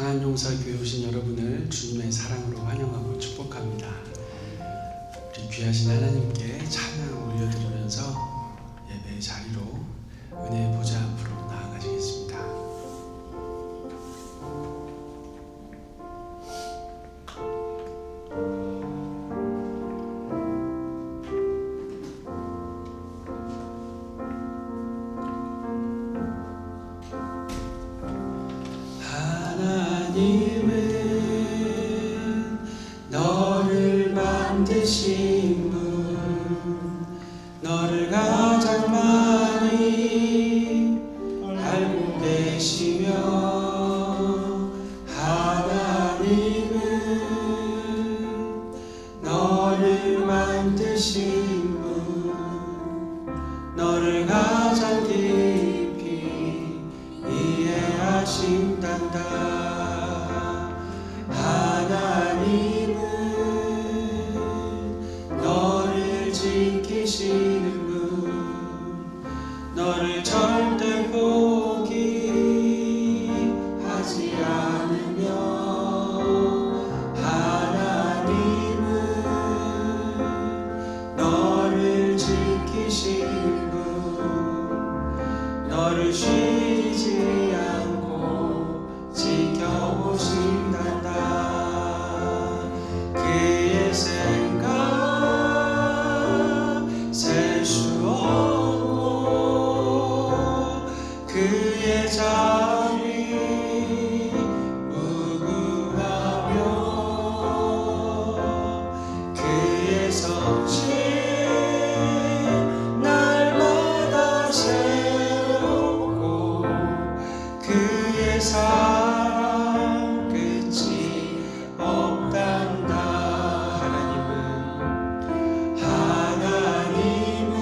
강한용사교회 오신 여러분을 주님의 사랑으로 환영하고 축복합니다. 우리 귀하신 하나님께 찬양 올려드리면서 예배의 자리로 은혜의 보좌 앞으로 나아가시겠습니다. 하나님은 너를 만드신 분, 너를 가장 많이 알고 계시며, 하나님은 너를 만드신 분, 너를 가장 깊이 이해하신단다. 하나님은 너를 지키시는 분, 너를 절대 포기하지 않으며, 하나님은 너를 지키시는 분, 너를 쉬지 않고 지켜보신단다. 그의 생각 셀 수 없고, 그의 자비 무궁하며, 그의 성실 날마다 새롭고, 그의 사랑 끝이 없단다. 하나님은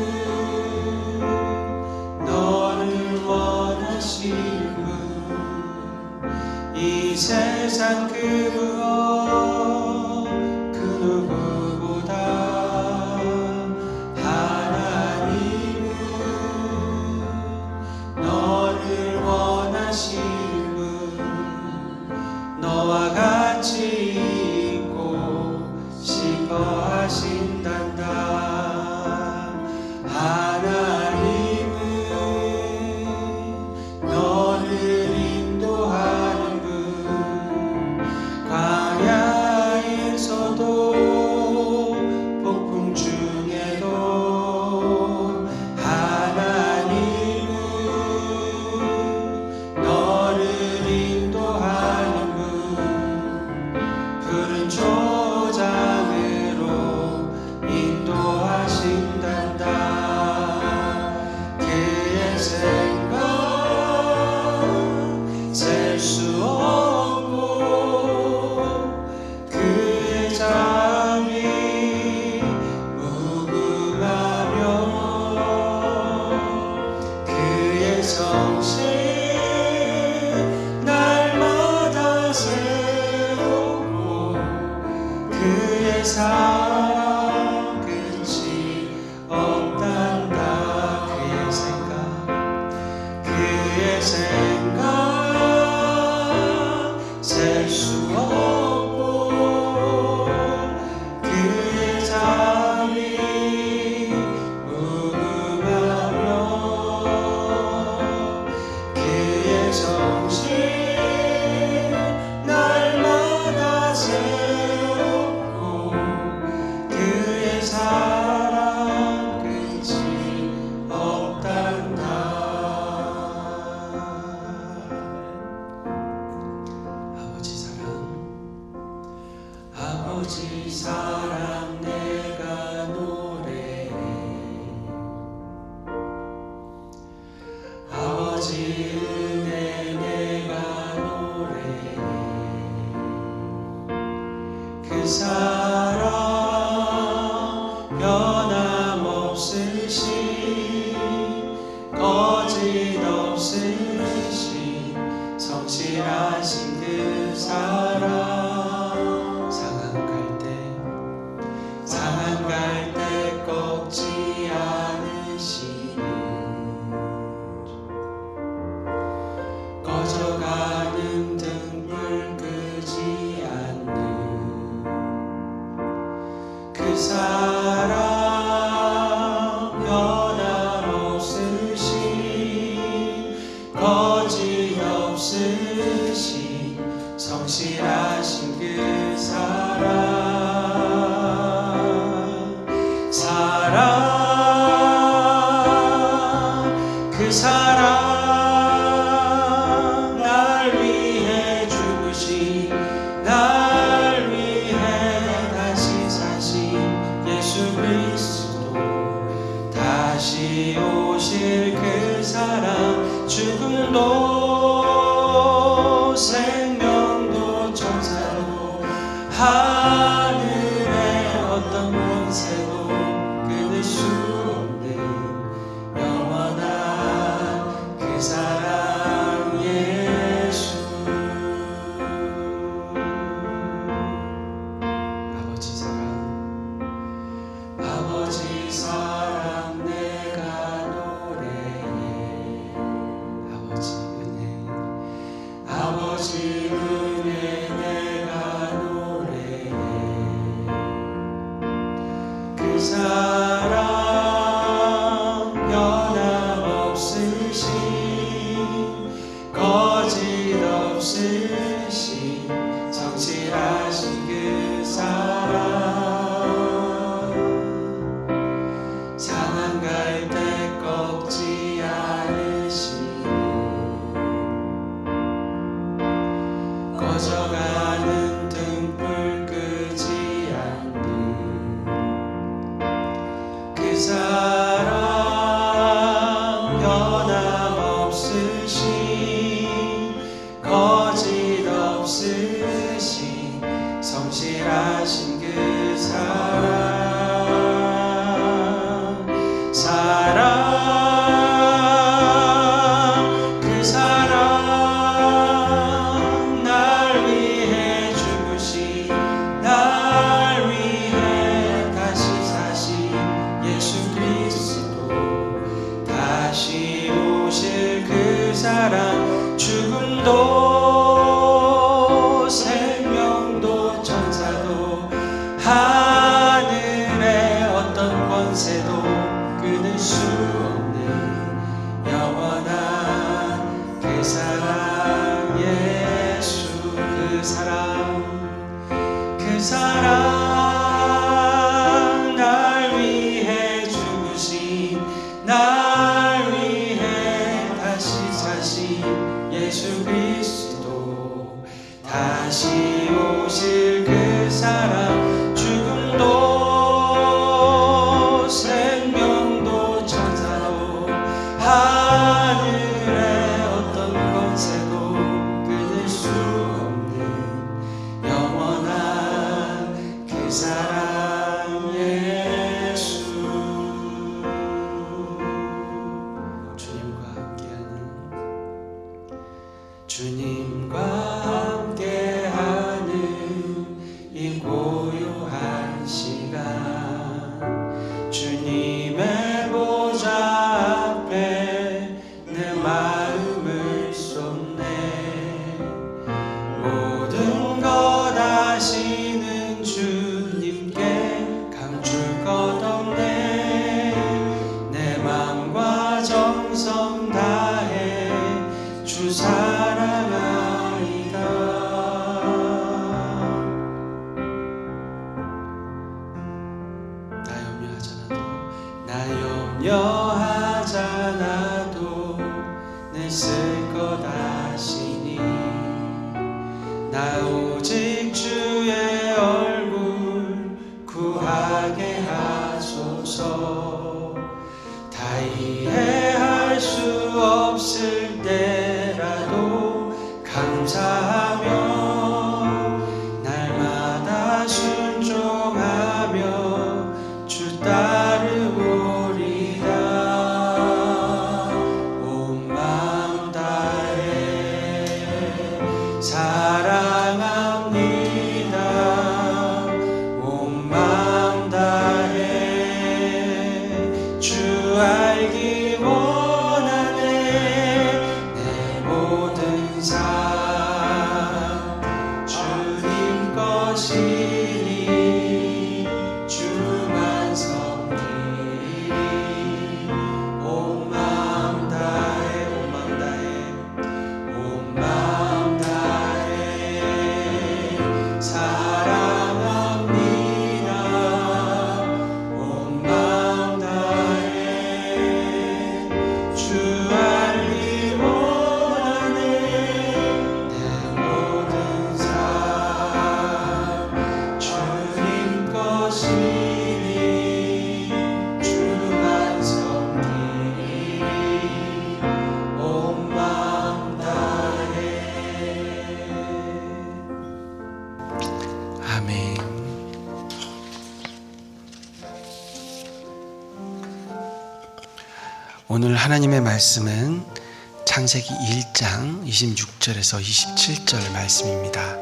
너를 원하시는 분, 이 세상 그 무엇 그 누구보다 하나님은 너를 원하시는 분, 너와 같이 있고 싶어 하신단다. 하나님은 너를 인도하는 분, 광야에서도 폭풍 중에도 하나님은 너를 인도하는 분, 푸른 초장으로 인도하신단다. 그의 생각 셀 수 없고, 그의 자비 무궁하며, 그의 성실 날마다 새롭고, 그의 사랑 끝이 없단다. 그의 생각 셀 수 없고, 그의 자비 무궁하며, 그의 성실 날마다 새롭고, 그의 사랑 끝이 없단다. 아버지 사랑 내가 노래해, 아버지 은혜 내가 노래해. 그 사랑 변함없으신, 거짓없으신, 성실하신 그 사랑, 상한 갈 때 꺾지 않으시는, 꺼져가는 등불 그 사랑 날 위해 죽으신 날 위해 다시 사신 예수 그리스도 다시 오실 그 사랑 죽음도 생명도 천사도 하늘의 어떤 권세도 끊을 수 없는 영원한 그 사랑 예수 아버지 사랑 아버지 사랑 내가 노래해 아버지 은혜 아버지 은혜 내가 노래해 그 사랑 변함없으신 거짓 없으신 성실하신 그 사랑 상한 갈 때 꺾지 않으신 꺼져가는 등불 끄지 않는 그 사랑 변함없으신 거짓 없으신 성실하신 그 사랑 그 사랑 날 위해 죽으신 날 위해 다시 사신 예수 그리스도 다시 오실 그 사랑 죽음도 생명도 천사도 하늘의 어떤 권세도 끊을 수 없는 영원한 그 사랑 예수 그 사랑 날 위해 죽으신 날 위해 다시 사신 예수 그리스도 다시 오실 그 사랑 죽음도 생명도 천사도 하늘의 어떤 권세도 끊을 수 없는 영원한 그 사랑 예수 주님과 함께하는 이 고요한 시간 주님의 보좌 앞에 내 마음을 쏟네 모든 것 아시는 주님께 감출 것 없네 내 맘과 정성 다해 주 사랑하리다 나 염려하잖아도 내 쓸 것 아시니 나 오직 주의 얼굴 구하게 하소서 다 이해할 수 없을 때라도 감사하며 날마다 순종하며 주 따르오리다 온 마음 다해 사랑합니다 온 마음 다해 주 알기 원하네 내 모든 삶 주님 것이니 주만 섬기리 온 마음 다해 온 마음 다해 온 마음 다해 사랑합니다 온 마음 다해 주 하나님의 말씀은 창세기 1장 26절에서 27절 말씀입니다.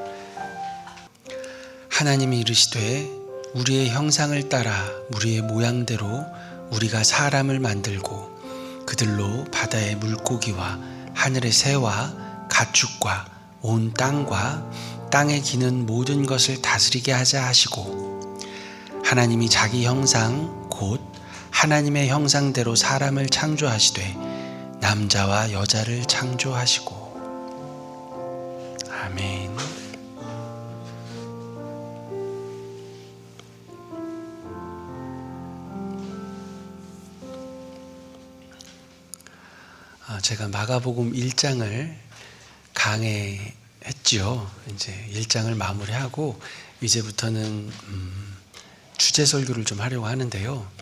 하나님이 이르시되 우리의 형상을 따라 우리의 모양대로 우리가 사람을 만들고 그들로 바다의 물고기와 하늘의 새와 가축과 온 땅과 땅에 기는 모든 것을 다스리게 하자 하시고, 하나님이 자기 형상 곧 하나님의 형상대로 사람을 창조하시되 남자와 여자를 창조하시고. 아멘. 제가 마가복음 1장을 강해했죠. 이제 1장을 마무리하고 이제부터는 주제 설교를 좀 하려고 하는데요.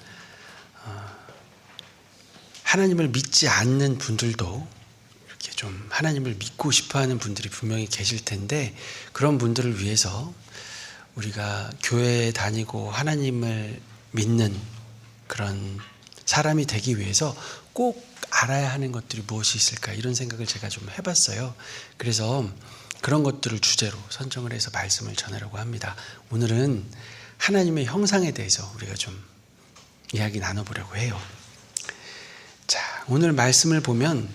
하나님을 믿지 않는 분들도 이렇게 좀 하나님을 믿고 싶어하는 분들이 분명히 계실 텐데, 그런 분들을 위해서 우리가 교회에 다니고 하나님을 믿는 그런 사람이 되기 위해서 꼭 알아야 하는 것들이 무엇이 있을까, 이런 생각을 제가 좀 해봤어요. 그래서 그런 것들을 주제로 선정을 해서 말씀을 전하려고 합니다. 오늘은 하나님의 형상에 대해서 우리가 좀 이야기 나눠보려고 해요. 자, 오늘 말씀을 보면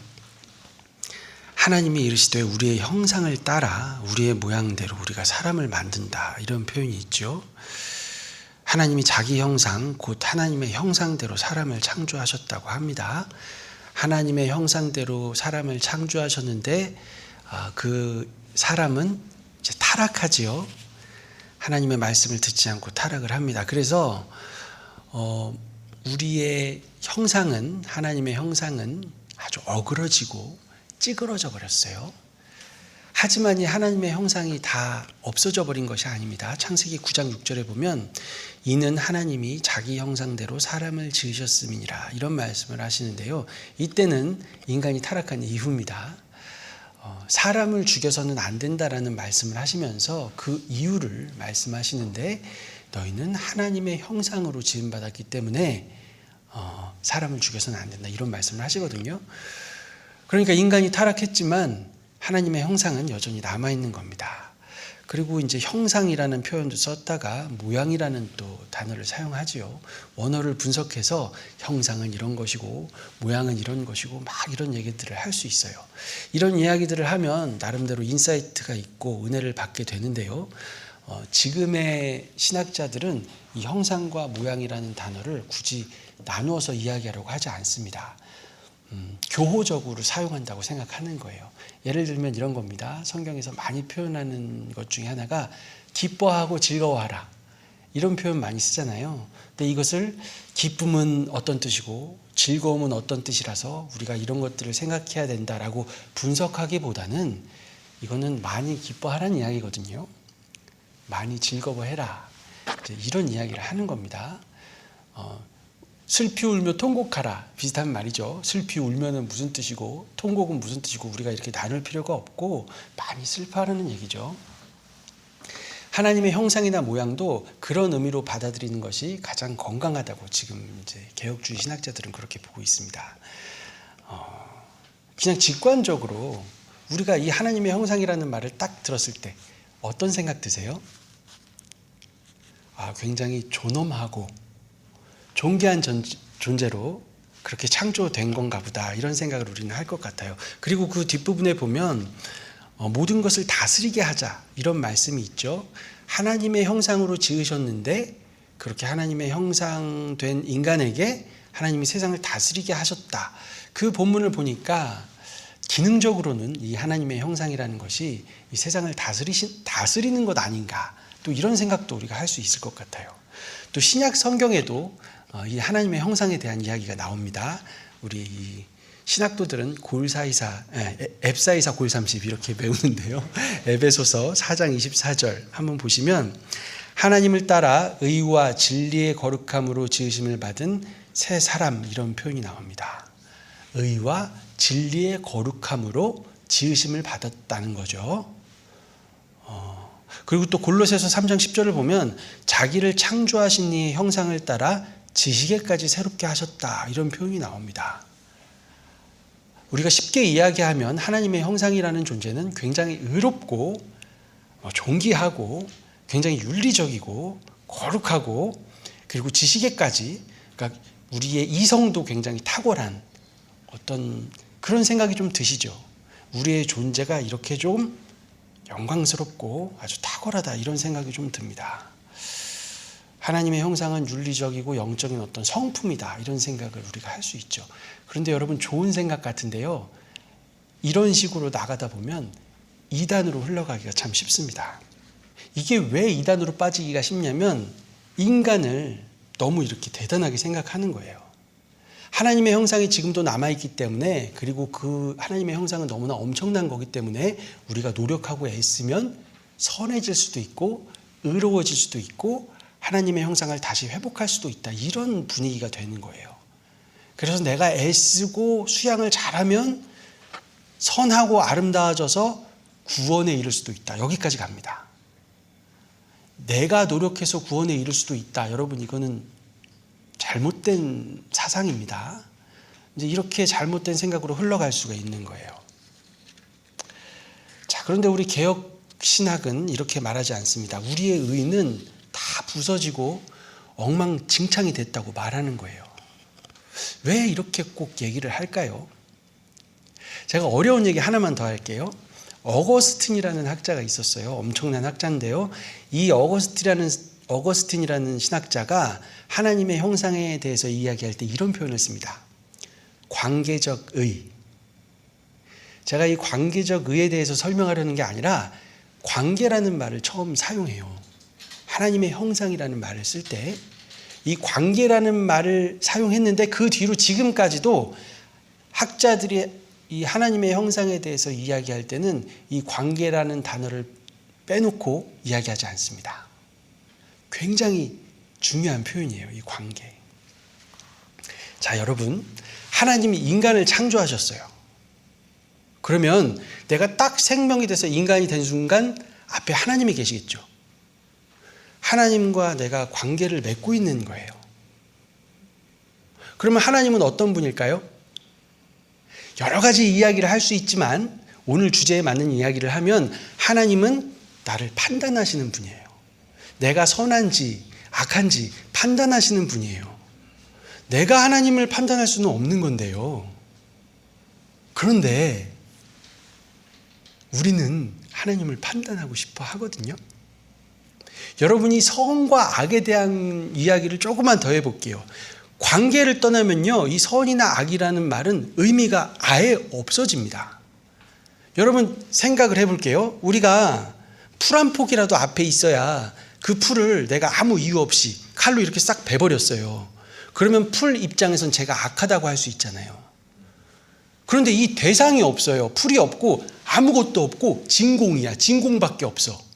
하나님이 이르시되 우리의 형상을 따라 우리의 모양대로 우리가 사람을 만든다, 이런 표현이 있죠. 하나님이 자기 형상 곧 하나님의 형상대로 사람을 창조하셨다고 합니다. 하나님의 형상대로 사람을 창조하셨는데 그 사람은 이제 타락하지요. 하나님의 말씀을 듣지 않고 타락을 합니다. 그래서 우리의 형상은, 하나님의 형상은 아주 어그러지고 찌그러져 버렸어요. 하지만 이 하나님의 형상이 다 없어져 버린 것이 아닙니다. 창세기 9장 6절에 보면 이는 하나님이 자기 형상대로 사람을 지으셨음이니라, 이런 말씀을 하시는데요. 이때는 인간이 타락한 이후입니다. 사람을 죽여서는 안 된다라는 말씀을 하시면서 그 이유를 말씀하시는데, 너희는 하나님의 형상으로 지음받았기 때문에 사람을 죽여서는 안 된다, 이런 말씀을 하시거든요. 그러니까 인간이 타락했지만 하나님의 형상은 여전히 남아있는 겁니다. 그리고 이제 형상이라는 표현도 썼다가 모양이라는 또 단어를 사용하지요. 원어를 분석해서 형상은 이런 것이고 모양은 이런 것이고 막 이런 얘기들을 할 수 있어요. 이런 이야기들을 하면 나름대로 인사이트가 있고 은혜를 받게 되는데요. 지금의 신학자들은 이 형상과 모양이라는 단어를 굳이 나누어서 이야기하려고 하지 않습니다. 교호적으로 사용한다고 생각하는 거예요. 예를 들면 이런 겁니다. 성경에서 많이 표현하는 것 중에 하나가 기뻐하고 즐거워하라, 이런 표현 많이 쓰잖아요. 근데 이것을 기쁨은 어떤 뜻이고 즐거움은 어떤 뜻이라서 우리가 이런 것들을 생각해야 된다라고 분석하기보다는 이거는 많이 기뻐하라는 이야기거든요. 많이 즐거워해라, 이런 이야기를 하는 겁니다. 슬피 울며 통곡하라, 비슷한 말이죠. 슬피 울면은 무슨 뜻이고 통곡은 무슨 뜻이고 우리가 이렇게 나눌 필요가 없고 많이 슬퍼하라는 얘기죠. 하나님의 형상이나 모양도 그런 의미로 받아들이는 것이 가장 건강하다고 지금 이제 개혁주의 신학자들은 그렇게 보고 있습니다. 그냥 직관적으로 우리가 이 하나님의 형상이라는 말을 딱 들었을 때 어떤 생각 드세요? 굉장히 존엄하고 존귀한 존재로 그렇게 창조된 건가 보다, 이런 생각을 우리는 할 것 같아요. 그리고 그 뒷부분에 보면 모든 것을 다스리게 하자, 이런 말씀이 있죠. 하나님의 형상으로 지으셨는데 그렇게 하나님의 형상된 인간에게 하나님이 세상을 다스리게 하셨다. 그 본문을 보니까 기능적으로는 이 하나님의 형상이라는 것이 이 세상을 다스리는 것 아닌가, 또 이런 생각도 우리가 할 수 있을 것 같아요. 또 신약 성경에도 이 하나님의 형상에 대한 이야기가 나옵니다. 우리 신학도들은 앱사이사 골30 이렇게 배우는데요. 에베소서 4장 24절 한번 보시면 하나님을 따라 의와 진리의 거룩함으로 지으심을 받은 새 사람, 이런 표현이 나옵니다. 의와 진리의 거룩함으로 지으심을 받았다는 거죠. 그리고 또 골로새서 3장 10절을 보면 자기를 창조하신 이의 형상을 따라 지시게까지 새롭게 하셨다, 이런 표현이 나옵니다. 우리가 쉽게 이야기하면 하나님의 형상이라는 존재는 굉장히 의롭고 존귀하고 굉장히 윤리적이고 거룩하고 그리고 지식에까지, 그러니까 우리의 이성도 굉장히 탁월한 어떤 그런 생각이 좀 드시죠. 우리의 존재가 이렇게 좀 영광스럽고 아주 탁월하다, 이런 생각이 좀 듭니다. 하나님의 형상은 윤리적이고 영적인 어떤 성품이다, 이런 생각을 우리가 할 수 있죠. 그런데 여러분, 좋은 생각 같은데요, 이런 식으로 나가다 보면 이단으로 흘러가기가 참 쉽습니다. 이게 왜 이단으로 빠지기가 쉽냐면 인간을 너무 이렇게 대단하게 생각하는 거예요. 하나님의 형상이 지금도 남아있기 때문에, 그리고 그 하나님의 형상은 너무나 엄청난 거기 때문에 우리가 노력하고 애쓰면 선해질 수도 있고 의로워질 수도 있고 하나님의 형상을 다시 회복할 수도 있다, 이런 분위기가 되는 거예요. 그래서 내가 애쓰고 수양을 잘하면 선하고 아름다워져서 구원에 이를 수도 있다, 여기까지 갑니다. 내가 노력해서 구원에 이를 수도 있다, 여러분, 이거는 잘못된 사상입니다. 이제 이렇게 잘못된 생각으로 흘러갈 수가 있는 거예요. 자, 그런데 우리 개혁 신학은 이렇게 말하지 않습니다. 우리의 의는 다 부서지고 엉망진창이 됐다고 말하는 거예요. 왜 이렇게 꼭 얘기를 할까요? 제가 어려운 얘기 하나만 더 할게요. 어거스틴이라는 학자가 있었어요. 엄청난 학자인데요. 이 어거스틴이라는 신학자가 하나님의 형상에 대해서 이야기할 때 이런 표현을 씁니다. 관계적 의. 제가 이 관계적 의에 대해서 설명하려는 게 아니라 관계라는 말을 처음 사용해요. 하나님의 형상이라는 말을 쓸 때 이 관계라는 말을 사용했는데, 그 뒤로 지금까지도 학자들이 이 하나님의 형상에 대해서 이야기할 때는 이 관계라는 단어를 빼놓고 이야기하지 않습니다. 굉장히 중요한 표현이에요, 이 관계. 자, 여러분, 하나님이 인간을 창조하셨어요. 그러면 내가 딱 생명이 돼서 인간이 된 순간 앞에 하나님이 계시겠죠. 하나님과 내가 관계를 맺고 있는 거예요. 그러면 하나님은 어떤 분일까요? 여러 가지 이야기를 할 수 있지만 오늘 주제에 맞는 이야기를 하면 하나님은 나를 판단하시는 분이에요. 내가 선한지 악한지 판단하시는 분이에요. 내가 하나님을 판단할 수는 없는 건데요. 그런데 우리는 하나님을 판단하고 싶어 하거든요. 여러분이 선과 악에 대한 이야기를 조금만 더 해볼게요. 관계를 떠나면요, 이 선이나 악이라는 말은 의미가 아예 없어집니다. 여러분 생각을 해볼게요. 우리가 풀 한 폭이라도 앞에 있어야 그 풀을 내가 아무 이유 없이 칼로 이렇게 싹 베버렸어요. 그러면 풀 입장에선 제가 악하다고 할 수 있잖아요. 그런데 이 대상이 없어요. 풀이 없고 아무것도 없고 진공이야. 진공밖에 없어.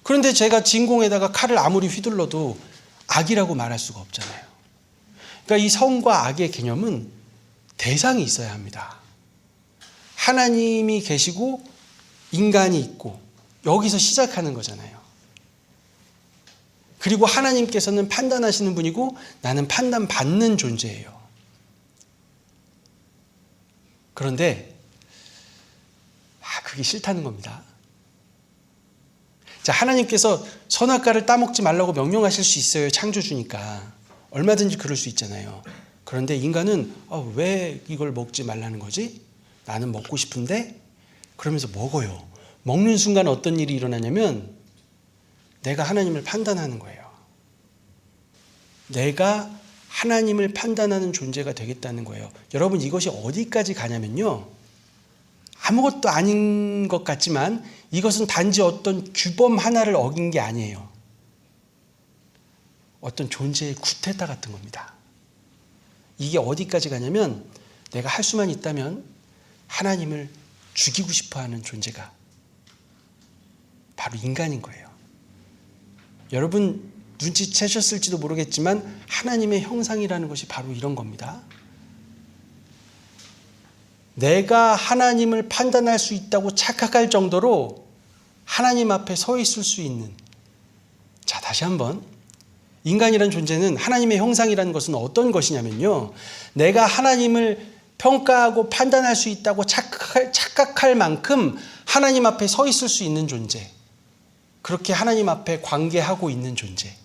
그런데 제가 진공에다가 칼을 아무리 휘둘러도 악이라고 말할 수가 없잖아요. 그러니까 이 선과 악의 개념은 대상이 있어야 합니다. 하나님이 계시고 인간이 있고 여기서 시작하는 거잖아요. 그리고 하나님께서는 판단하시는 분이고 나는 판단받는 존재예요. 그런데 그게 싫다는 겁니다. 자, 하나님께서 선악과를 따먹지 말라고 명령하실 수 있어요. 창조주니까. 얼마든지 그럴 수 있잖아요. 그런데 인간은 왜 이걸 먹지 말라는 거지? 나는 먹고 싶은데? 그러면서 먹어요. 먹는 순간 어떤 일이 일어나냐면 내가 하나님을 판단하는 거예요. 내가 하나님을 판단하는 존재가 되겠다는 거예요. 여러분, 이것이 어디까지 가냐면요, 아무것도 아닌 것 같지만 이것은 단지 어떤 규범 하나를 어긴 게 아니에요. 어떤 존재의 구테타 같은 겁니다. 이게 어디까지 가냐면 내가 할 수만 있다면 하나님을 죽이고 싶어하는 존재가 바로 인간인 거예요. 여러분 눈치채셨을지도 모르겠지만 하나님의 형상이라는 것이 바로 이런 겁니다. 내가 하나님을 판단할 수 있다고 착각할 정도로 하나님 앞에 서 있을 수 있는, 자, 다시 한번, 인간이라는 존재는 하나님의 형상이라는 것은 어떤 것이냐면요, 내가 하나님을 평가하고 판단할 수 있다고 착각할 만큼 하나님 앞에 서 있을 수 있는 존재, 그렇게 하나님 앞에 관계하고 있는 존재,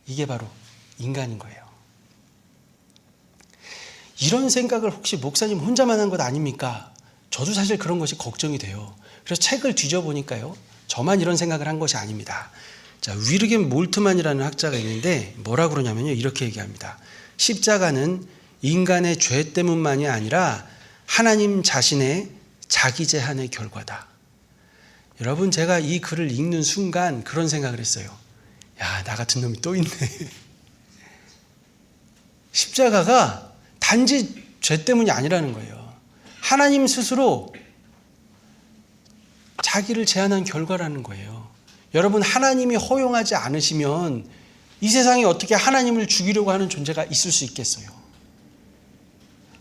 이게 바로 인간인 거예요. 이런 생각을 혹시 목사님 혼자만 한 것 아닙니까? 저도 사실 그런 것이 걱정이 돼요. 그래서 책을 뒤져보니까요, 저만 이런 생각을 한 것이 아닙니다. 자, 위르겐 몰트만이라는 학자가 있는데 뭐라 그러냐면요, 이렇게 얘기합니다. 십자가는 인간의 죄 때문만이 아니라 하나님 자신의 자기 제한의 결과다. 여러분, 제가 이 글을 읽는 순간 그런 생각을 했어요. 야, 나 같은 놈이 또 있네. 십자가가 단지 죄 때문이 아니라는 거예요. 하나님 스스로 자기를 제한한 결과라는 거예요. 여러분, 하나님이 허용하지 않으시면 이 세상에 어떻게 하나님을 죽이려고 하는 존재가 있을 수 있겠어요?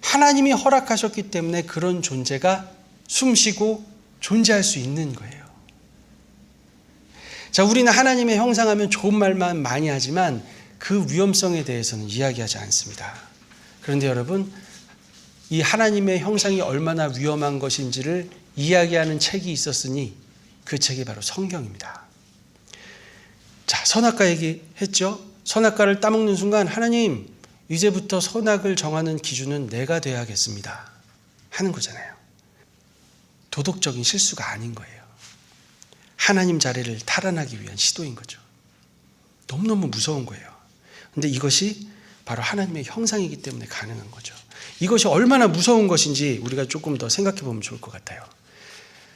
하나님이 허락하셨기 때문에 그런 존재가 숨쉬고 존재할 수 있는 거예요. 자, 우리는 하나님의 형상하면 좋은 말만 많이 하지만 그 위험성에 대해서는 이야기하지 않습니다. 그런데 여러분, 이 하나님의 형상이 얼마나 위험한 것인지를 이야기하는 책이 있었으니 그 책이 바로 성경입니다. 자, 선악과 얘기했죠. 선악과를 따먹는 순간 하나님, 이제부터 선악을 정하는 기준은 내가 돼야겠습니다 하는 거잖아요. 도덕적인 실수가 아닌 거예요. 하나님 자리를 탈환하기 위한 시도인 거죠. 너무너무 무서운 거예요. 그런데 이것이 바로 하나님의 형상이기 때문에 가능한 거죠. 이것이 얼마나 무서운 것인지 우리가 조금 더 생각해 보면 좋을 것 같아요.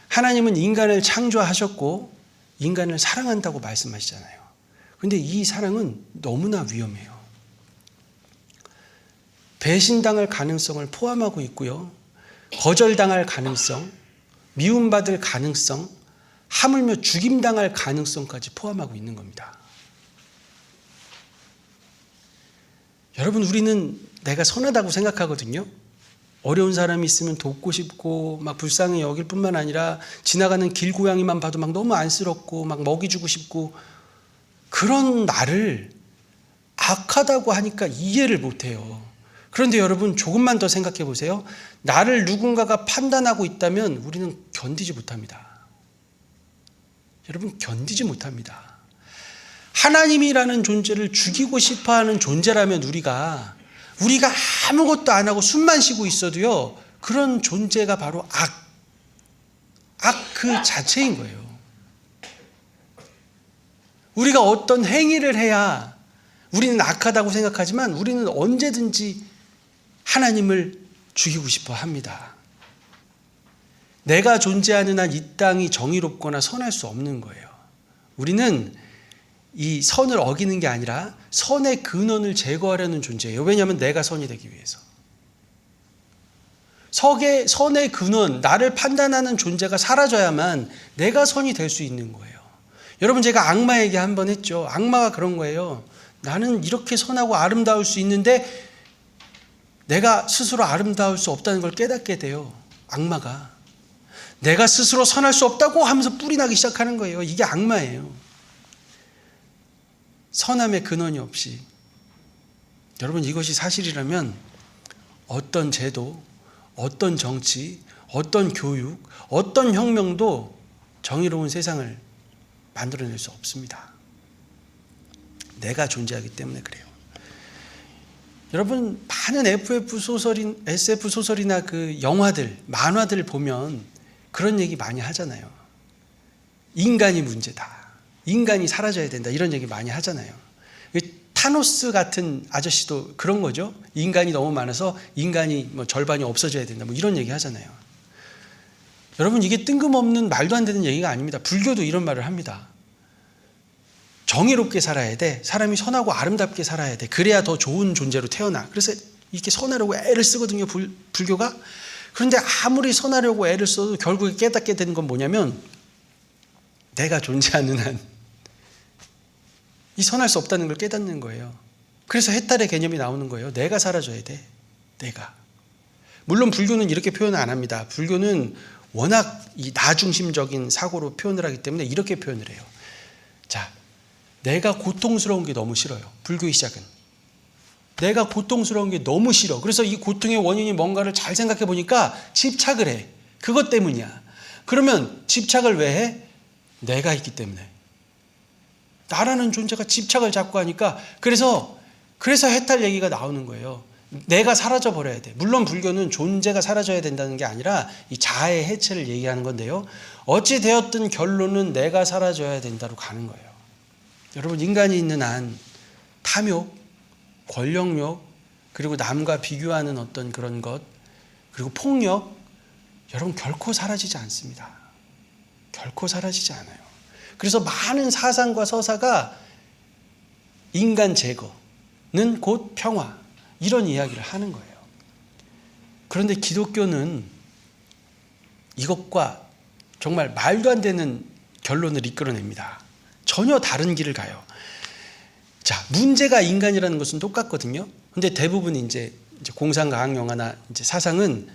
하나님은 인간을 창조하셨고 인간을 사랑한다고 말씀하시잖아요. 그런데 이 사랑은 너무나 위험해요. 배신당할 가능성을 포함하고 있고요, 거절당할 가능성, 미움받을 가능성, 하물며 죽임당할 가능성까지 포함하고 있는 겁니다. 여러분, 우리는 내가 선하다고 생각하거든요. 어려운 사람이 있으면 돕고 싶고 막 불쌍히 여길 뿐만 아니라 지나가는 길고양이만 봐도 막 너무 안쓰럽고 막 먹이 주고 싶고, 그런 나를 악하다고 하니까 이해를 못해요. 그런데 여러분, 조금만 더 생각해 보세요. 나를 누군가가 판단하고 있다면 우리는 견디지 못합니다. 여러분, 견디지 못합니다. 하나님이라는 존재를 죽이고 싶어하는 존재라면 우리가 아무것도 안 하고 숨만 쉬고 있어도요, 그런 존재가 바로 악 그 자체인 거예요. 우리가 어떤 행위를 해야 우리는 악하다고 생각하지만 우리는 언제든지 하나님을 죽이고 싶어 합니다. 내가 존재하는 한 이 땅이 정의롭거나 선할 수 없는 거예요. 우리는 이 선을 어기는 게 아니라 선의 근원을 제거하려는 존재예요. 왜냐하면 내가 선이 되기 위해서. 선의 근원, 나를 판단하는 존재가 사라져야만 내가 선이 될 수 있는 거예요. 여러분, 제가 악마 얘기 한번 했죠. 악마가 그런 거예요. 나는 이렇게 선하고 아름다울 수 있는데 내가 스스로 아름다울 수 없다는 걸 깨닫게 돼요. 악마가. 내가 스스로 선할 수 없다고 하면서 뿔이 나기 시작하는 거예요. 이게 악마예요. 선함의 근원이 없이. 여러분, 이것이 사실이라면 어떤 제도, 어떤 정치, 어떤 교육, 어떤 혁명도 정의로운 세상을 만들어낼 수 없습니다. 내가 존재하기 때문에 그래요. 여러분, 많은 SF 소설이나 그 영화들, 만화들 보면 그런 얘기 많이 하잖아요. 인간이 문제다. 인간이 사라져야 된다. 이런 얘기 많이 하잖아요. 타노스 같은 아저씨도 그런 거죠. 인간이 너무 많아서 인간이 절반이 없어져야 된다. 이런 얘기 하잖아요. 여러분, 이게 뜬금없는 말도 안 되는 얘기가 아닙니다. 불교도 이런 말을 합니다. 정의롭게 살아야 돼. 사람이 선하고 아름답게 살아야 돼. 그래야 더 좋은 존재로 태어나. 그래서 이렇게 선하려고 애를 쓰거든요, 불교가. 그런데 아무리 선하려고 애를 써도 결국에 깨닫게 되는 건 뭐냐면 내가 존재하는 한 이 선할 수 없다는 걸 깨닫는 거예요. 그래서 해탈의 개념이 나오는 거예요. 내가 사라져야 돼. 내가. 물론 불교는 이렇게 표현을 안 합니다. 불교는 워낙 이 나중심적인 사고로 표현을 하기 때문에 이렇게 표현을 해요. 자, 내가 고통스러운 게 너무 싫어요. 불교의 시작은. 내가 고통스러운 게 너무 싫어. 그래서 이 고통의 원인이 뭔가를 잘 생각해 보니까 집착을 해. 그것 때문이야. 그러면 집착을 왜 해? 내가 있기 때문에. 나라는 존재가 집착을 자꾸 하니까 그래서 해탈 얘기가 나오는 거예요. 내가 사라져 버려야 돼. 물론 불교는 존재가 사라져야 된다는 게 아니라 이 자아의 해체를 얘기하는 건데요. 어찌 되었든 결론은 내가 사라져야 된다로 가는 거예요. 여러분, 인간이 있는 한 탐욕, 권력욕, 그리고 남과 비교하는 어떤 그런 것, 그리고 폭력, 여러분 결코 사라지지 않습니다. 결코 사라지지 않아요. 그래서 많은 사상과 서사가 인간 제거는 곧 평화, 이런 이야기를 하는 거예요. 그런데 기독교는 이것과 정말 말도 안 되는 결론을 이끌어냅니다. 전혀 다른 길을 가요. 자, 문제가 인간이라는 것은 똑같거든요. 근데 대부분 이제 공상과학 영화나 이제 사상은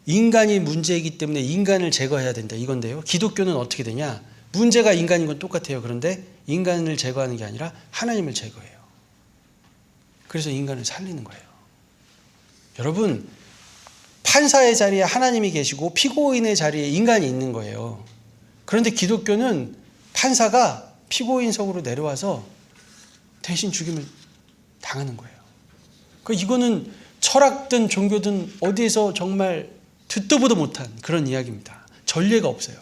인간이 문제이기 때문에 인간을 제거해야 된다 이건데요. 기독교는 어떻게 되냐? 문제가 인간인 건 똑같아요. 그런데 인간을 제거하는 게 아니라 하나님을 제거해요. 그래서 인간을 살리는 거예요. 여러분, 판사의 자리에 하나님이 계시고 피고인의 자리에 인간이 있는 거예요. 그런데 기독교는 판사가 피고인석으로 내려와서 대신 죽임을 당하는 거예요. 그러니까 이거는 철학든 종교든 어디에서 정말 듣도 보도 못한 그런 이야기입니다. 전례가 없어요.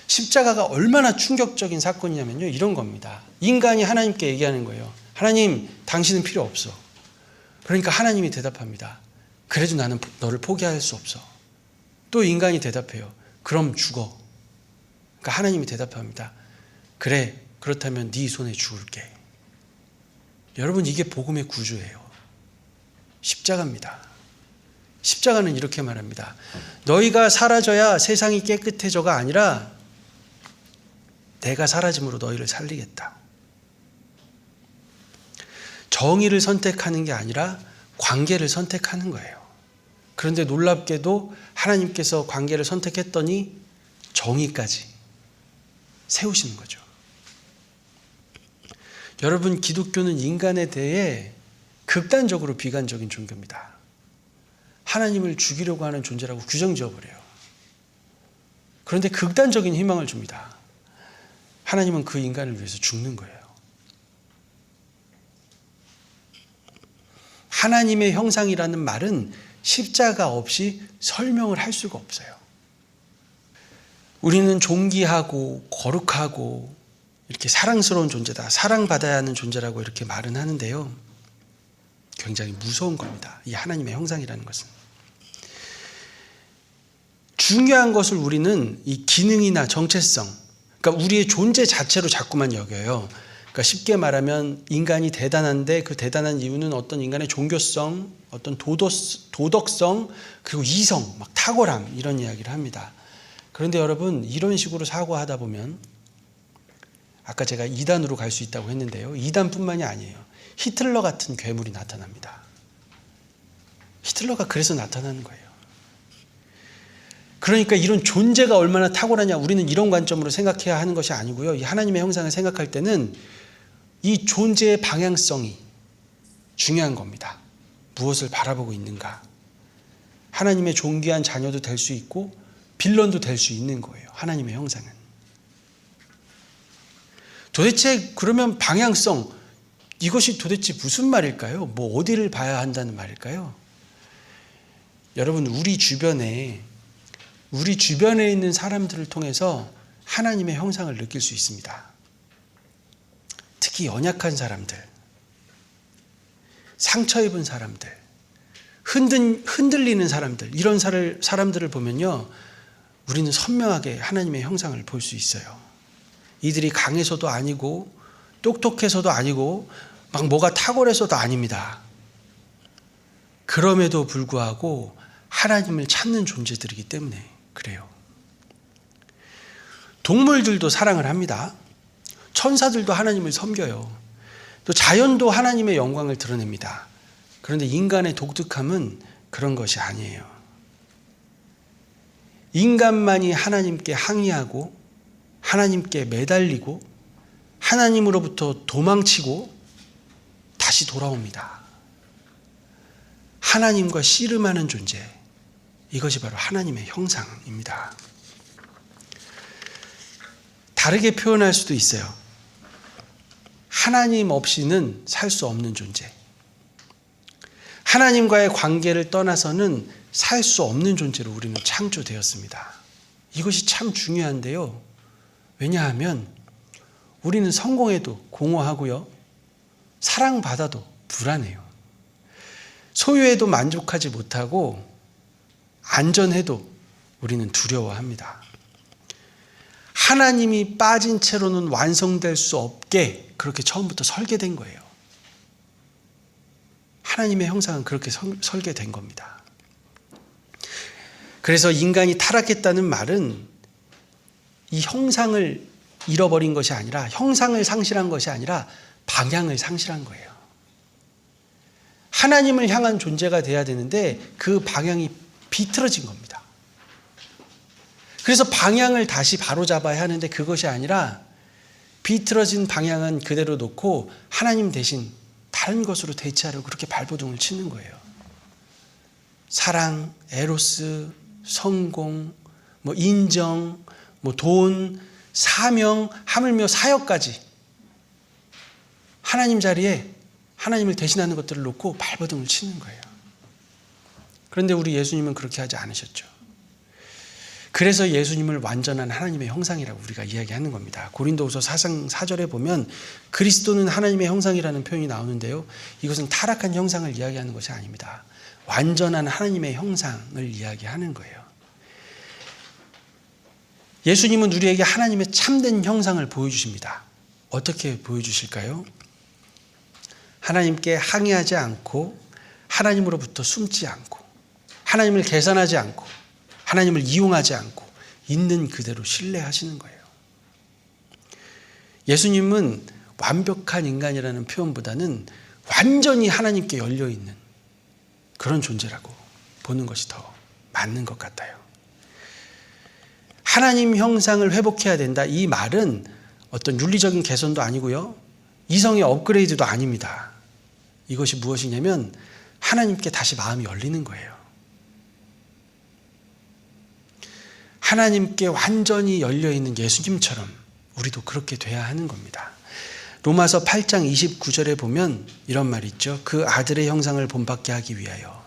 십자가가 얼마나 충격적인 사건이냐면요, 이런 겁니다. 인간이 하나님께 얘기하는 거예요. 하나님, 당신은 필요 없어. 그러니까 하나님이 대답합니다. 그래도 나는 너를 포기할 수 없어. 또 인간이 대답해요. 그럼 죽어. 그러니까 하나님이 대답합니다. 그래, 그렇다면 네 손에 죽을게. 여러분, 이게 복음의 구주예요. 십자가입니다. 십자가는 이렇게 말합니다. 너희가 사라져야 세상이 깨끗해져가 아니라 내가 사라짐으로 너희를 살리겠다. 정의를 선택하는 게 아니라 관계를 선택하는 거예요. 그런데 놀랍게도 하나님께서 관계를 선택했더니 정의까지 세우시는 거죠. 여러분, 기독교는 인간에 대해 극단적으로 비관적인 종교입니다. 하나님을 죽이려고 하는 존재라고 규정 지어버려요. 그런데 극단적인 희망을 줍니다. 하나님은 그 인간을 위해서 죽는 거예요. 하나님의 형상이라는 말은 십자가 없이 설명을 할 수가 없어요. 우리는 존귀하고 거룩하고 이렇게 사랑스러운 존재다, 사랑받아야 하는 존재라고 이렇게 말은 하는데요, 굉장히 무서운 겁니다. 이 하나님의 형상이라는 것은. 중요한 것을 우리는 이 기능이나 정체성, 그러니까 우리의 존재 자체로 자꾸만 여겨요. 그러니까 쉽게 말하면 인간이 대단한데 그 대단한 이유는 어떤 인간의 종교성, 어떤 도덕성, 그리고 이성, 막 탁월함, 이런 이야기를 합니다. 그런데 여러분, 이런 식으로 사고하다 보면 아까 제가 이단으로 갈 수 있다고 했는데요, 이단뿐만이 아니에요. 히틀러 같은 괴물이 나타납니다. 히틀러가 그래서 나타나는 거예요. 그러니까 이런 존재가 얼마나 탁월하냐, 우리는 이런 관점으로 생각해야 하는 것이 아니고요. 이 하나님의 형상을 생각할 때는 이 존재의 방향성이 중요한 겁니다. 무엇을 바라보고 있는가. 하나님의 존귀한 자녀도 될 수 있고 빌런도 될 수 있는 거예요. 하나님의 형상은. 도대체 그러면 방향성, 이것이 도대체 무슨 말일까요? 뭐 어디를 봐야 한다는 말일까요? 여러분, 우리 주변에 있는 사람들을 통해서 하나님의 형상을 느낄 수 있습니다. 특히 연약한 사람들, 상처 입은 사람들, 흔들리는 사람들, 이런 사람들을 보면요, 우리는 선명하게 하나님의 형상을 볼 수 있어요. 이들이 강해서도 아니고 똑똑해서도 아니고 막 뭐가 탁월해서도 아닙니다. 그럼에도 불구하고 하나님을 찾는 존재들이기 때문에 그래요. 동물들도 사랑을 합니다. 천사들도 하나님을 섬겨요. 또 자연도 하나님의 영광을 드러냅니다. 그런데 인간의 독특함은 그런 것이 아니에요. 인간만이 하나님께 항의하고 하나님께 매달리고 하나님으로부터 도망치고 다시 돌아옵니다. 하나님과 씨름하는 존재, 이것이 바로 하나님의 형상입니다. 다르게 표현할 수도 있어요. 하나님 없이는 살 수 없는 존재. 하나님과의 관계를 떠나서는 살 수 없는 존재로 우리는 창조되었습니다. 이것이 참 중요한데요. 왜냐하면 우리는 성공해도 공허하고요. 사랑받아도 불안해요. 소유해도 만족하지 못하고 안전해도 우리는 두려워합니다. 하나님이 빠진 채로는 완성될 수 없게 그렇게 처음부터 설계된 거예요. 하나님의 형상은 그렇게 설계된 겁니다. 그래서 인간이 타락했다는 말은 이 형상을 잃어버린 것이 아니라, 형상을 상실한 것이 아니라 방향을 상실한 거예요. 하나님을 향한 존재가 돼야 되는데 그 방향이 비틀어진 겁니다. 그래서 방향을 다시 바로잡아야 하는데 그것이 아니라 비틀어진 방향은 그대로 놓고 하나님 대신 다른 것으로 대체하려고 그렇게 발버둥을 치는 거예요. 사랑, 에로스, 성공, 인정, 돈, 사명, 하물며 사역까지 하나님 자리에 하나님을 대신하는 것들을 놓고 발버둥을 치는 거예요. 그런데 우리 예수님은 그렇게 하지 않으셨죠. 그래서 예수님을 완전한 하나님의 형상이라고 우리가 이야기하는 겁니다. 고린도후서 4장 4절에 보면 그리스도는 하나님의 형상이라는 표현이 나오는데요. 이것은 타락한 형상을 이야기하는 것이 아닙니다. 완전한 하나님의 형상을 이야기하는 거예요. 예수님은 우리에게 하나님의 참된 형상을 보여주십니다. 어떻게 보여주실까요? 하나님께 항의하지 않고, 하나님으로부터 숨지 않고, 하나님을 계산하지 않고, 하나님을 이용하지 않고 있는 그대로 신뢰하시는 거예요. 예수님은 완벽한 인간이라는 표현보다는 완전히 하나님께 열려있는 그런 존재라고 보는 것이 더 맞는 것 같아요. 하나님 형상을 회복해야 된다. 이 말은 어떤 윤리적인 개선도 아니고요. 이성의 업그레이드도 아닙니다. 이것이 무엇이냐면 하나님께 다시 마음이 열리는 거예요. 하나님께 완전히 열려있는 예수님처럼 우리도 그렇게 돼야 하는 겁니다. 로마서 8장 29절에 보면 이런 말이 있죠. 그 아들의 형상을 본받게 하기 위하여.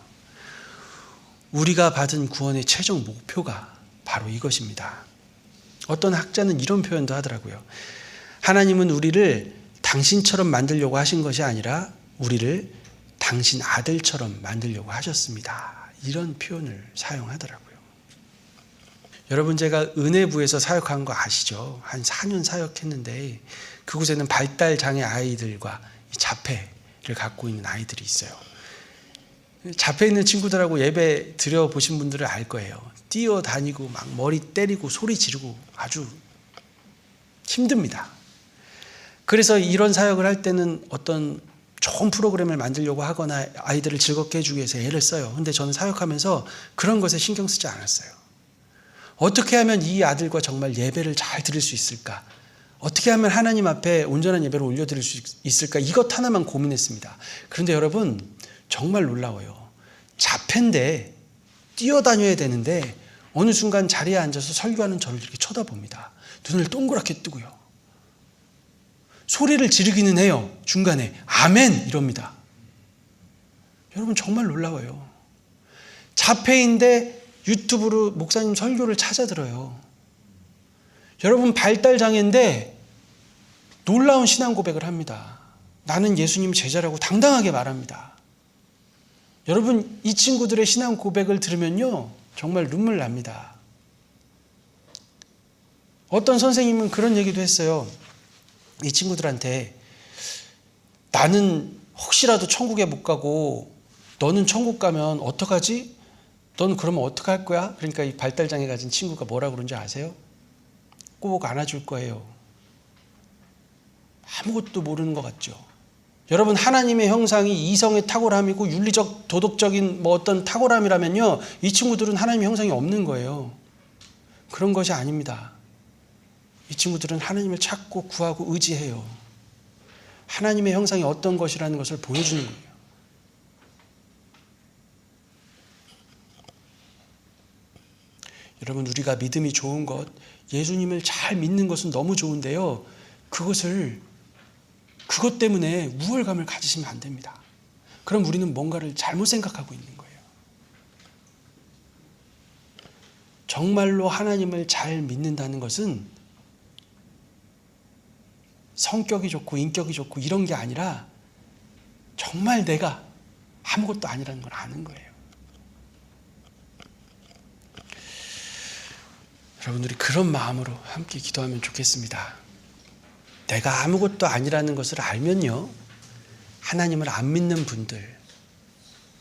우리가 받은 구원의 최종 목표가 바로 이것입니다. 어떤 학자는 이런 표현도 하더라고요. 하나님은 우리를 당신처럼 만들려고 하신 것이 아니라 우리를 당신 아들처럼 만들려고 하셨습니다. 이런 표현을 사용하더라고요. 여러분, 제가 은혜부에서 사역한 거 아시죠? 한 4년 사역했는데 그곳에는 발달장애 아이들과 자폐를 갖고 있는 아이들이 있어요. 자폐 있는 친구들하고 예배 드려보신 분들은 알 거예요. 뛰어다니고 막 머리 때리고 소리 지르고 아주 힘듭니다. 그래서 이런 사역을 할 때는 어떤 좋은 프로그램을 만들려고 하거나 아이들을 즐겁게 해주기 위해서 애를 써요. 근데 저는 사역하면서 그런 것에 신경 쓰지 않았어요. 어떻게 하면 이 아들과 정말 예배를 잘 드릴 수 있을까? 어떻게 하면 하나님 앞에 온전한 예배를 올려드릴 수 있을까? 이것 하나만 고민했습니다. 그런데 여러분, 정말 놀라워요. 자폐인데 뛰어다녀야 되는데 어느 순간 자리에 앉아서 설교하는 저를 이렇게 쳐다봅니다. 눈을 동그랗게 뜨고요. 소리를 지르기는 해요. 중간에 아멘 이럽니다. 여러분, 정말 놀라워요. 자폐인데 유튜브로 목사님 설교를 찾아 들어요. 여러분, 발달장애인데 놀라운 신앙 고백을 합니다. 나는 예수님 제자라고 당당하게 말합니다. 여러분, 이 친구들의 신앙 고백을 들으면요 정말 눈물 납니다. 어떤 선생님은 그런 얘기도 했어요. 이 친구들한테 나는 혹시라도 천국에 못 가고 너는 천국 가면 어떡하지? 넌 그러면 어떡할 거야? 그러니까 이 발달장애 가진 친구가 뭐라고 그런지 아세요? 꼭 안아줄 거예요. 아무것도 모르는 것 같죠. 여러분, 하나님의 형상이 이성의 탁월함이고 윤리적 도덕적인 어떤 탁월함이라면요 이 친구들은 하나님의 형상이 없는 거예요. 그런 것이 아닙니다. 이 친구들은 하나님을 찾고 구하고 의지해요. 하나님의 형상이 어떤 것이라는 것을 보여주는 거예요. 여러분, 우리가 믿음이 좋은 것, 예수님을 잘 믿는 것은 너무 좋은데요. 그것 때문에 우월감을 가지시면 안 됩니다. 그럼 우리는 뭔가를 잘못 생각하고 있는 거예요. 정말로 하나님을 잘 믿는다는 것은 성격이 좋고 인격이 좋고 이런 게 아니라 정말 내가 아무것도 아니라는 걸 아는 거예요. 여러분들이 그런 마음으로 함께 기도하면 좋겠습니다. 내가 아무것도 아니라는 것을 알면요, 하나님을 안 믿는 분들,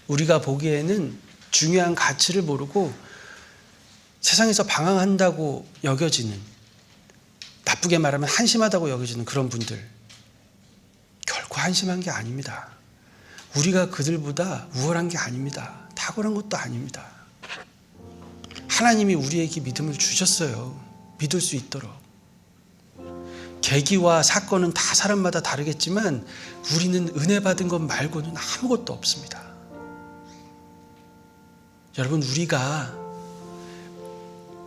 우리가 보기에는 중요한 가치를 모르고 세상에서 방황한다고 여겨지는, 나쁘게 말하면 한심하다고 여겨지는 그런 분들, 결코 한심한 게 아닙니다. 우리가 그들보다 우월한 게 아닙니다. 탁월한 것도 아닙니다. 하나님이 우리에게 믿음을 주셨어요. 믿을 수 있도록. 계기와 사건은 다 사람마다 다르겠지만 우리는 은혜 받은 것 말고는 아무것도 없습니다. 여러분, 우리가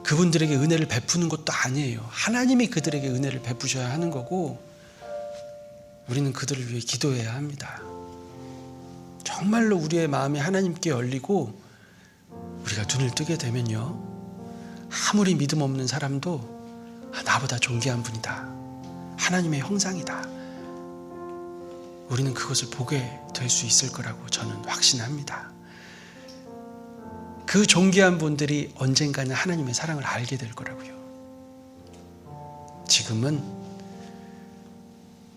그분들에게 은혜를 베푸는 것도 아니에요. 하나님이 그들에게 은혜를 베푸셔야 하는 거고, 우리는 그들을 위해 기도해야 합니다. 정말로 우리의 마음이 하나님께 열리고 우리가 눈을 뜨게 되면요, 아무리 믿음 없는 사람도 나보다 존귀한 분이다, 하나님의 형상이다, 우리는 그것을 보게 될 수 있을 거라고 저는 확신합니다. 그 존귀한 분들이 언젠가는 하나님의 사랑을 알게 될 거라고요. 지금은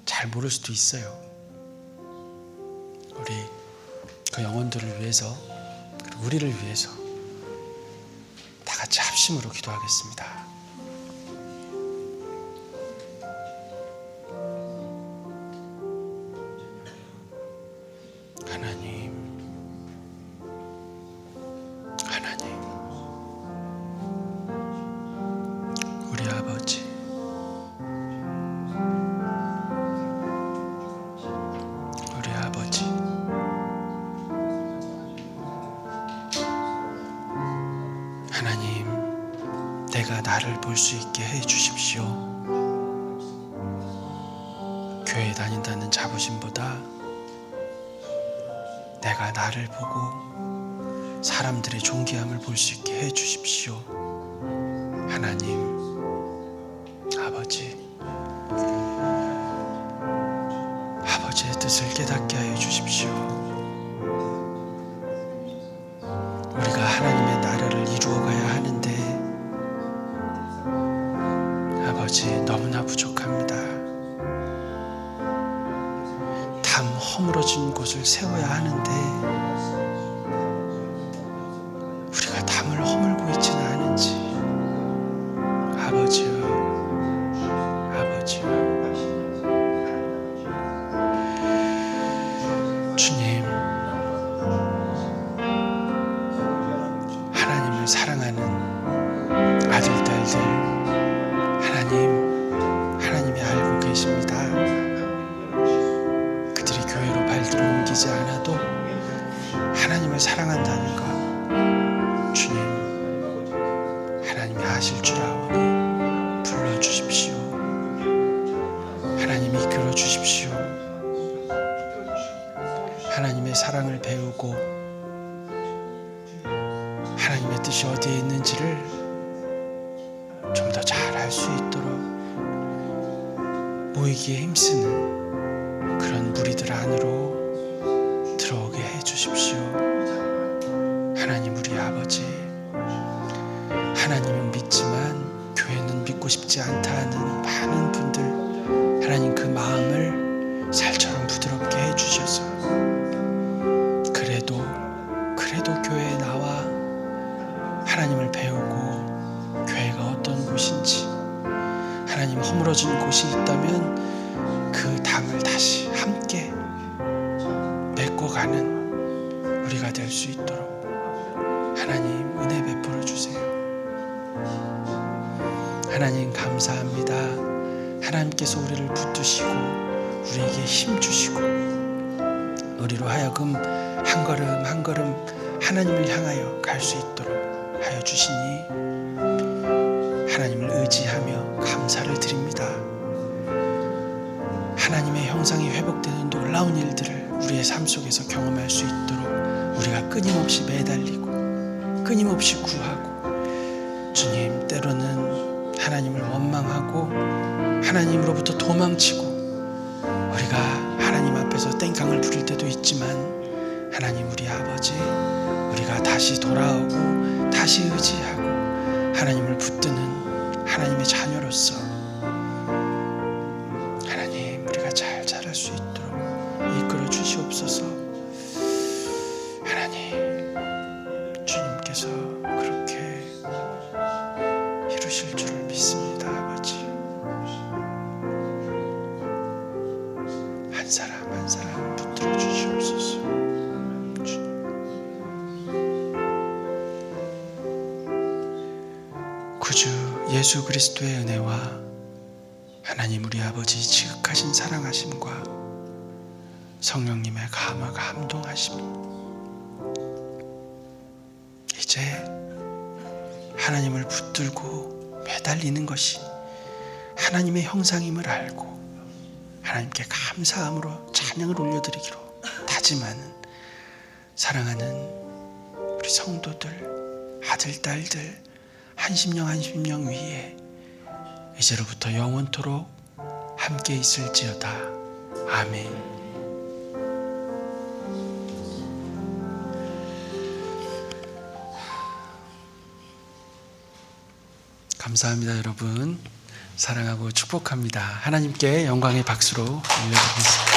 잘 모를 수도 있어요. 우리 그 영혼들을 위해서, 그리고 우리를 위해서 다 같이 합심으로 기도하겠습니다. 하나님, 우리 아버지, 우리 아버지, 하나님, 내가 나를 볼 수 있게 해 주십시오. 교회 다닌다는 자부심보다 내가 나를 보고 사람들의 존귀함을 볼 수 있게 해 주십시오. 하나님, 아버지의 뜻을 깨닫게 하여 주십시오. 우리가 하나님의 나라를 이루어가야 하는데 아버지, 너무나 부족합니다. 담 허물어진 곳을 세워야 하는데 우리가 담을 허물고 있지는 않은지, 아버지요, 주님, 하나님을 사랑하는 아들, 딸들, 하나님이 알고 계십니다. 그들이 교회로 발들어 옮기지 않아도 하나님을 사랑한다는 것, 주님, 하나님이 아실 줄 아오니 불러주십시오. 하나님이 이끌어 주십시오. 하나님의 사랑을 배우고 하나님의 뜻이 어디에 있는지를 좀 더 잘 알 수 있도록 모이기에 힘쓰는 그런 무리들 안으로 들어오게 해 주십시오. 하나님, 우리 아버지, 하나님은 믿지만 교회는 믿고 싶지 않다 하는 많은 분들, 하나님 그 마음을 살처럼 부드럽게 해주셔서 그래도 교회에 나와 하나님을 배우고 교회가 어떤 곳인지, 하나님 허물어진 곳이 있다면 그 담을 다시 함께 메꿔가는 우리가 될 수 있도록 하나님 은혜 베풀어 주세요. 하나님, 감사합니다. 하나님께서 우리를 붙드시고 우리에게 힘 주시고 우리로 하여금 한 걸음 한 걸음 하나님을 향하여 갈 수 있도록 하여 주시니 형상이 회복되는 놀라운 일들을 우리의 삶 속에서 경험할 수 있도록 우리가 끊임없이 매달리고 끊임없이 구하고, 주님, 때로는 하나님을 원망하고 하나님으로부터 도망치고 우리가 하나님 앞에서 땡깡을 부릴 때도 있지만, 하나님 우리 아버지, 우리가 다시 돌아오고 다시 의지하고 하나님을 붙드는 하나님의 자녀로서 하나님 우리가 잘 자랄 수 있도록 이끌어 주시옵소서. 하나님, 주님께서 그렇게 이루실 줄을 믿습니다. 아버지, 한 사람 한 사람 붙들어 주시옵소서. 구주 예수 그리스도의 은혜와 하나님 우리 아버지 지극하신 사랑하심과 성령님의 감화 감동하심이 이제 하나님을 붙들고 매달리는 것이 하나님의 형상임을 알고 하나님께 감사함으로 찬양을 올려드리기로 다짐하는 사랑하는 우리 성도들, 아들, 딸들 한 심령 위에 이제로부터 영원토록 함께 있을지어다. 아멘. 감사합니다, 여러분. 사랑하고 축복합니다. 하나님께 영광의 박수로 올려드리겠습니다.